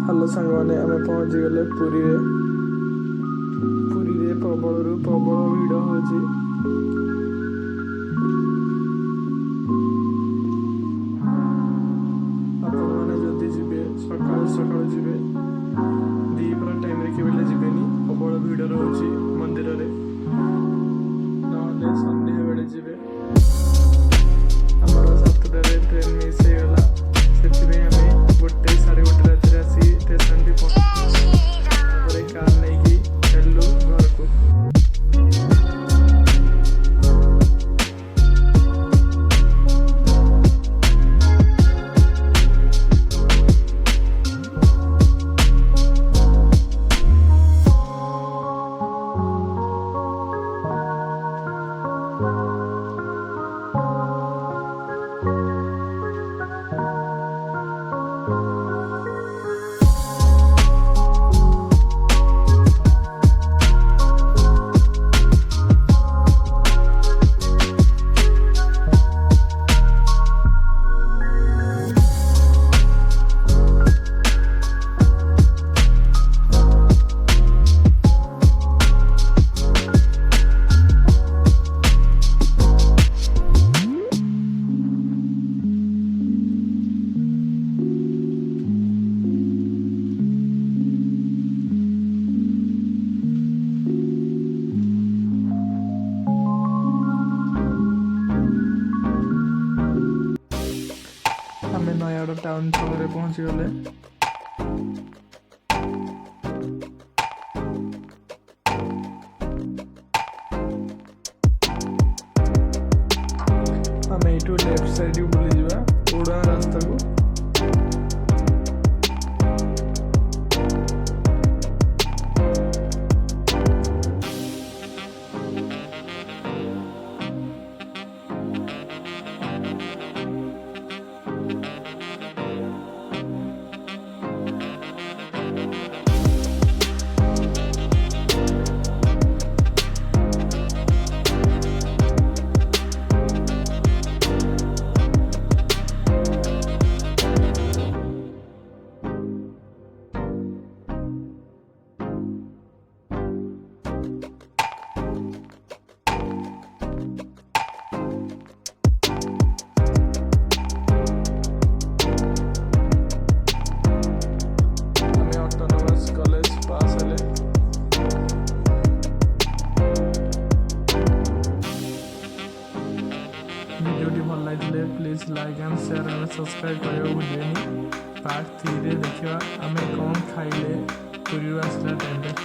Hello सांगने आम पहुँचीगले पुरी प्रबल प्रबल भिड़ हो जदि जी सका सका जी दीपर टाइम के जीवेनि प्रबल भिड़ रोचे मंदिर ना सन्ध्या बेले जी आमर 7टारे ट्रेन मिस होगा से आम 1 साढ़े 1 राति आसी स्टेशन टी पहुँच कार नहीं चलू घर को। आम नयागढ़ टाउन छकरे पहुँचीगले। आम यू लेफ्ट साइड बुली जा उड़ा रास्ता को वीडियो भल लगे प्लीज लाइक एंड शेयर और सब्सक्राइब करने भूलें। पार्ट 3 देखा आम कौन खाइले पुरी आसला टाइम।